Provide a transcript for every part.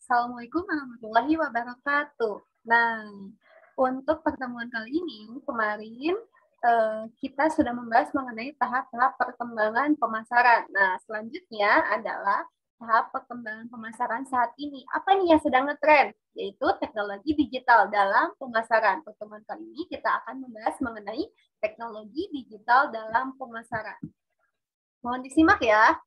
Assalamualaikum warahmatullahi wabarakatuh. Nah, untuk pertemuan kali ini, kemarin kita sudah membahas mengenai tahap-tahap perkembangan pemasaran. Nah, selanjutnya adalah tahap perkembangan pemasaran saat ini. Apa nih yang sedang ngetren? Yaitu teknologi digital dalam pemasaran. Pertemuan kali ini kita akan membahas mengenai teknologi digital dalam pemasaran. Mohon disimak ya.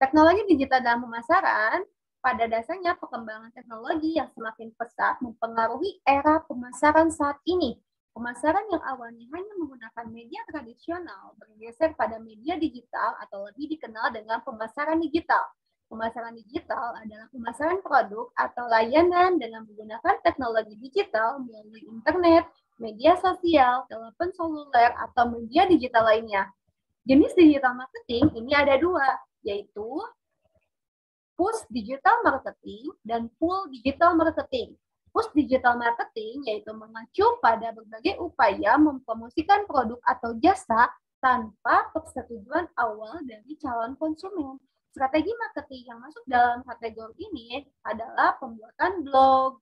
Teknologi digital dalam pemasaran pada dasarnya perkembangan teknologi yang semakin pesat mempengaruhi era pemasaran saat ini. Pemasaran yang awalnya hanya menggunakan media tradisional bergeser pada media digital atau lebih dikenal dengan pemasaran digital. Pemasaran digital adalah pemasaran produk atau layanan dengan menggunakan teknologi digital melalui internet, media sosial, telepon seluler, atau media digital lainnya. Jenis digital marketing ini ada dua, yaitu push digital marketing dan pull digital marketing. Push digital marketing yaitu mengacu pada berbagai upaya mempromosikan produk atau jasa tanpa persetujuan awal dari calon konsumen. Strategi marketing yang masuk dalam kategori ini adalah pembuatan blog,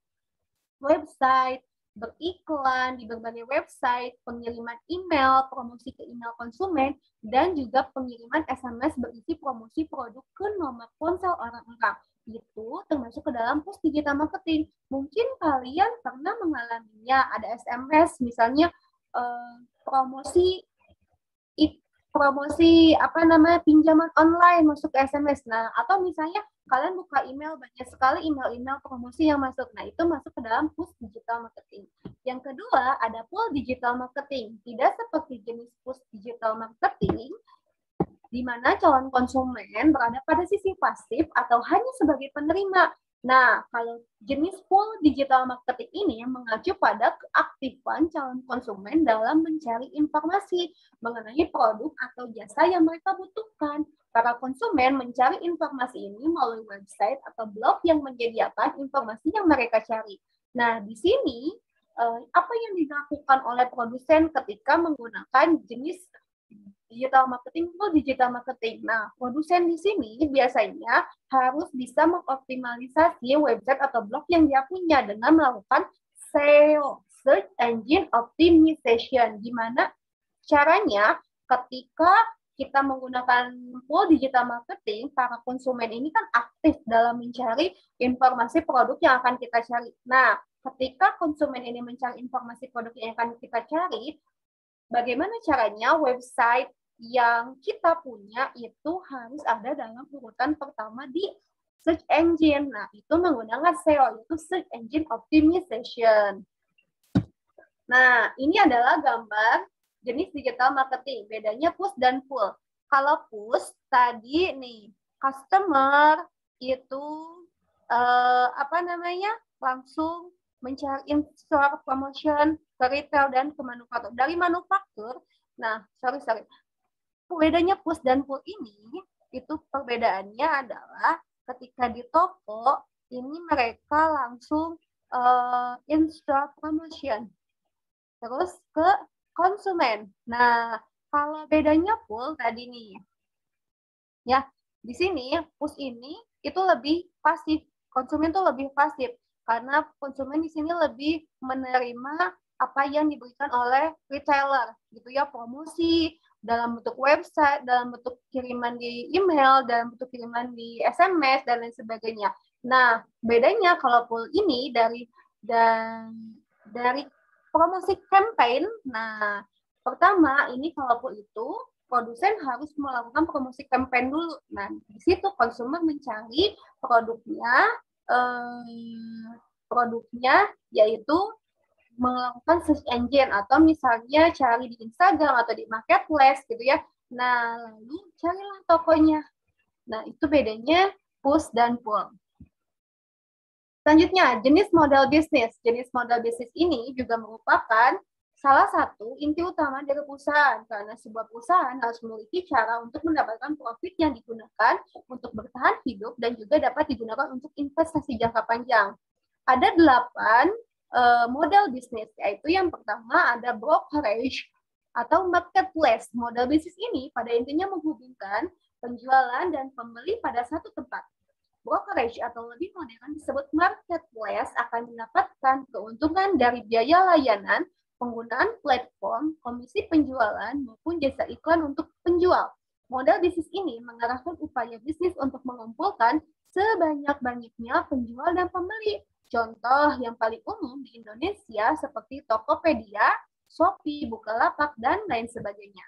website, beriklan di berbagai website, pengiriman email, promosi ke email konsumen, dan juga pengiriman SMS berisi promosi produk ke nomor ponsel orang-orang. Itu termasuk ke dalam push digital marketing. Mungkin kalian pernah mengalaminya, ada SMS misalnya promosi pinjaman online masuk ke SMS. Nah, atau misalnya kalian buka email, banyak sekali email-email promosi yang masuk. Nah, itu masuk ke dalam push digital marketing. Yang kedua, ada pull digital marketing. Tidak seperti jenis push digital marketing, di mana calon konsumen berada pada sisi pasif atau hanya sebagai penerima. Nah, kalau jenis full digital marketing ini mengacu pada keaktifan calon konsumen dalam mencari informasi mengenai produk atau jasa yang mereka butuhkan. Para konsumen mencari informasi ini melalui website atau blog yang menyediakan informasi yang mereka cari. Nah, di sini apa yang dilakukan oleh produsen ketika menggunakan jenis digital marketing itu digital marketing. Nah, produsen di sini biasanya harus bisa mengoptimalisasi website atau blog yang dia punya dengan melakukan SEO, Search Engine Optimization. Gimana caranya ketika kita menggunakan full digital marketing, para konsumen ini kan aktif dalam mencari informasi produk yang akan kita cari. Nah, ketika konsumen ini mencari informasi produk yang akan kita cari, bagaimana caranya website yang kita punya itu harus ada dalam urutan pertama di search engine. Nah, itu menggunakan SEO, yaitu Search Engine Optimization. Nah, ini adalah gambar jenis digital marketing. Bedanya push dan pull. Kalau push, tadi nih, customer itu langsung mencari in-store promotion ke retail dan ke manufaktur. Dari manufaktur, bedanya push dan pull ini, itu perbedaannya adalah ketika di toko, ini mereka langsung in-store promotion. Terus ke konsumen. Nah, kalau bedanya pull tadi nih, ya, di sini push ini itu lebih pasif. Konsumen tuh lebih pasif karena konsumen di sini lebih menerima apa yang diberikan oleh retailer, gitu ya, promosi dalam bentuk website, dalam bentuk kiriman di email, dalam bentuk kiriman di SMS dan lain sebagainya. Nah, bedanya kalau pull ini dari promosi campaign. Nah, pertama ini kalau pull itu produsen harus melakukan promosi campaign dulu. Nah, di situ konsumen mencari produknya yaitu melakukan search engine atau misalnya cari di Instagram atau di marketplace gitu ya. Nah, lalu carilah tokonya. Nah, itu bedanya push dan pull. Selanjutnya, jenis model bisnis. Jenis model bisnis ini juga merupakan salah satu inti utama dari perusahaan, karena sebuah perusahaan harus memiliki cara untuk mendapatkan profit yang digunakan untuk bertahan hidup dan juga dapat digunakan untuk investasi jangka panjang. Ada 8 model bisnis, yaitu yang pertama ada brokerage atau marketplace. Model bisnis ini pada intinya menghubungkan penjualan dan pembeli pada satu tempat. brokerage atau lebih modern disebut marketplace akan mendapatkan keuntungan dari biaya layanan, penggunaan platform, komisi penjualan, maupun jasa iklan untuk penjual. Model bisnis ini mengarahkan upaya bisnis untuk mengumpulkan sebanyak-banyaknya penjual dan pembeli. Contoh yang paling umum di Indonesia seperti Tokopedia, Shopee, Bukalapak, dan lain sebagainya.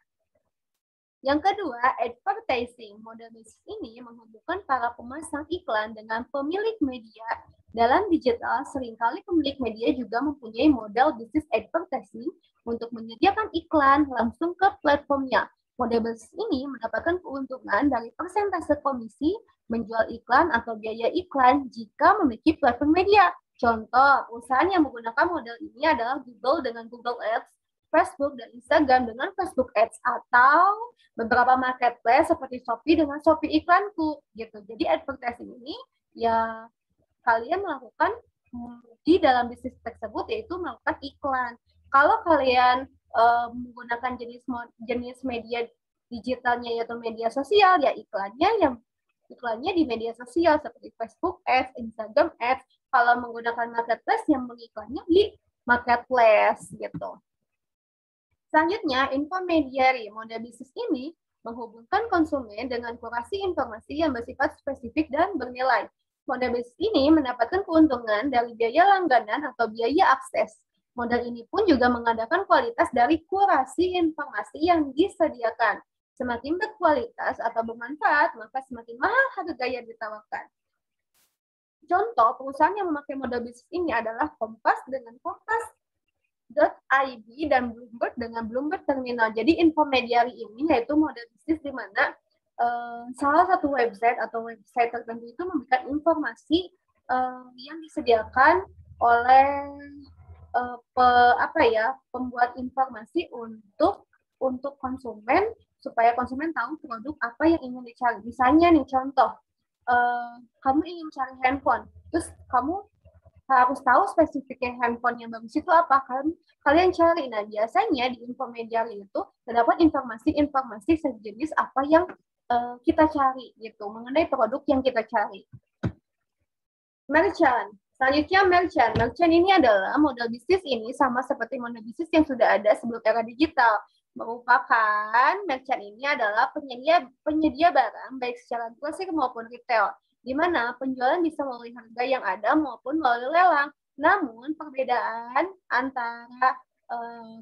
Yang kedua, advertising. Model bisnis ini menghubungkan para pemasang iklan dengan pemilik media. Dalam digital, seringkali pemilik media juga mempunyai model bisnis advertising untuk menyediakan iklan langsung ke platformnya. Model bisnis ini mendapatkan keuntungan dari persentase komisi menjual iklan atau biaya iklan jika memiliki platform media. Contoh, perusahaan yang menggunakan model ini adalah Google dengan Google Ads, Facebook dan Instagram dengan Facebook Ads, atau beberapa marketplace seperti Shopee dengan Shopee iklanku gitu. Jadi advertising ini ya kalian melakukan di dalam bisnis tersebut yaitu melakukan iklan. Kalau kalian menggunakan jenis media digitalnya yaitu media sosial, ya iklannya di media sosial seperti Facebook Ads, Instagram Ads. Kalau menggunakan marketplace yang mengiklannya di marketplace gitu. Selanjutnya, intermediary. Model bisnis ini menghubungkan konsumen dengan kurasi informasi yang bersifat spesifik dan bernilai. Model bisnis ini mendapatkan keuntungan dari biaya langganan atau biaya akses. Model ini pun juga mengadakan kualitas dari kurasi informasi yang disediakan. Semakin berkualitas atau bermanfaat, maka semakin mahal harga yang ditawarkan. Contoh perusahaan yang memakai model bisnis ini adalah Kompas dengan Kompas.id dan Bloomberg dengan Bloomberg Terminal. Jadi intermediary ini yaitu model bisnis di mana salah satu website atau website tertentu itu memberikan informasi yang disediakan oleh pembuat informasi untuk konsumen supaya konsumen tahu produk apa yang ingin dicari. Misalnya nih contoh, kamu ingin cari handphone, terus kamu harus tahu spesifiknya handphone yang bagus itu apa, kalian cari. Nah, biasanya di intermediary itu terdapat informasi-informasi sejenis apa yang kita cari gitu, mengenai produk yang kita cari. Merchant. Selanjutnya merchant. Merchant ini adalah model bisnis ini sama seperti model bisnis yang sudah ada sebelum era digital. Merupakan merchant ini adalah penyedia barang baik secara klasik maupun retail, di mana penjualan bisa melalui harga yang ada maupun melalui lelang. Namun perbedaan antara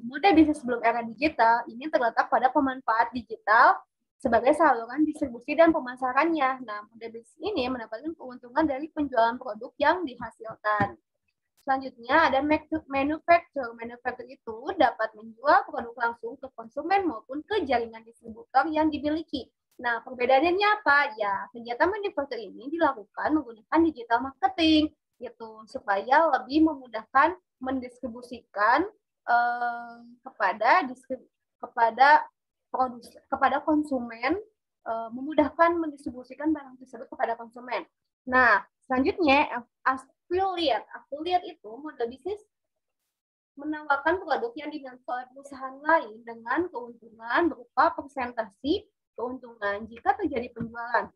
model bisnis sebelum era digital ini terletak pada pemanfaat digital sebagai saluran distribusi dan pemasarannya. Nah, model bisnis ini mendapatkan keuntungan dari penjualan produk yang dihasilkan. Selanjutnya ada manufacturer. Manufacturer itu dapat menjual produk langsung ke konsumen maupun ke jaringan distributor yang dimiliki. Nah, perbedaannya apa? Ya, kegiatan manufacturer ini dilakukan menggunakan digital marketing gitu supaya lebih memudahkan mendistribusikan kepada konsumen, memudahkan mendistribusikan barang tersebut kepada konsumen. Nah, selanjutnya affiliate. Affiliate itu model bisnis menawarkan produk yang dimiliki oleh perusahaan lain dengan keuntungan berupa persentase keuntungan jika terjadi penjualan.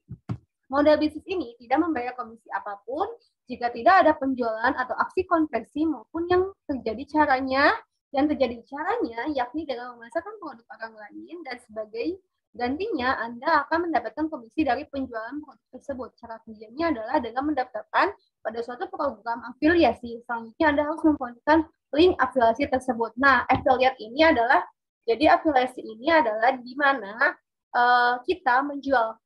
Model bisnis ini tidak membayar komisi apapun jika tidak ada penjualan atau aksi konversi maupun yang terjadi caranya yakni dengan memasarkan produk orang lain dan sebagai gantinya Anda akan mendapatkan komisi dari penjualan produk tersebut. Cara kerjanya adalah dengan mendaftarkan pada suatu program afiliasi. Selanjutnya Anda harus memfokuskan link afiliasi tersebut. Nah, affiliate ini adalah di mana kita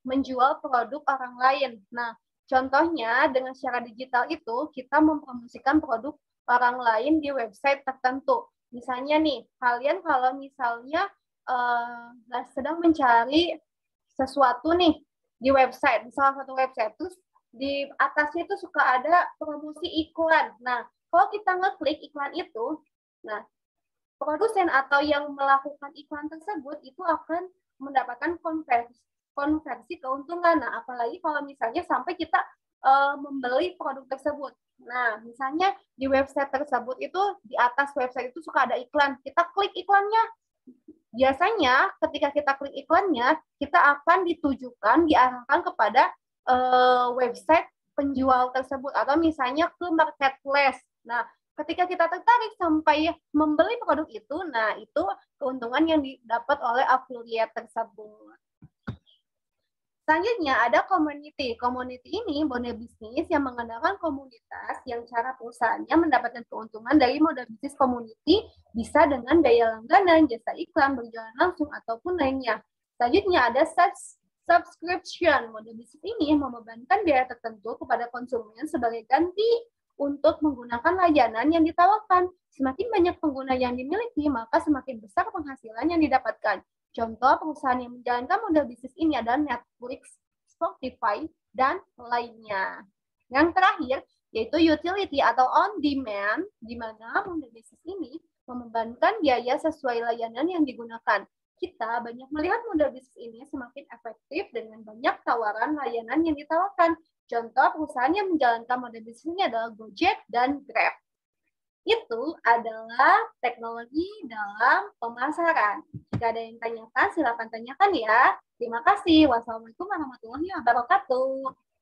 menjual produk orang lain. Nah, contohnya dengan secara digital itu kita mempromosikan produk orang lain di website tertentu. Misalnya nih, kalian kalau misalnya sedang mencari sesuatu nih di website, salah satu website, terus di atasnya itu suka ada promosi iklan. Nah, kalau kita ngeklik iklan itu, nah produsen atau yang melakukan iklan tersebut itu akan mendapatkan konversi keuntungan. Nah, apalagi kalau misalnya sampai kita membeli produk tersebut. Nah, misalnya di website tersebut itu di atas website itu suka ada iklan. Kita klik iklannya. Biasanya ketika kita klik iklannya, kita akan diarahkan kepada website penjual tersebut atau misalnya ke marketplace. Nah, ketika kita tertarik sampai membeli produk itu, nah itu keuntungan yang didapat oleh affiliate tersebut. Selanjutnya ada community. Community ini model bisnis yang mengandalkan komunitas yang cara perusahaannya mendapatkan keuntungan dari model bisnis community bisa dengan daya langganan, jasa iklan, berjualan langsung, ataupun lainnya. Selanjutnya ada subscription. Model bisnis ini membebankan biaya tertentu kepada konsumen sebagai ganti untuk menggunakan layanan yang ditawarkan. Semakin banyak pengguna yang dimiliki, maka semakin besar penghasilan yang didapatkan. Contoh perusahaan yang menjalankan model bisnis ini adalah Netflix, Spotify, dan lainnya. Yang terakhir, yaitu utility atau on demand, di mana model bisnis ini membebankan biaya sesuai layanan yang digunakan. Kita banyak melihat model bisnis ini semakin efektif dengan banyak tawaran layanan yang ditawarkan. Contoh perusahaan yang menjalankan model bisnis ini adalah Gojek dan Grab. Itu adalah teknologi dalam pemasaran. Jika ada yang tanyakan, silakan tanyakan ya. Terima kasih. Wassalamualaikum warahmatullahi wabarakatuh.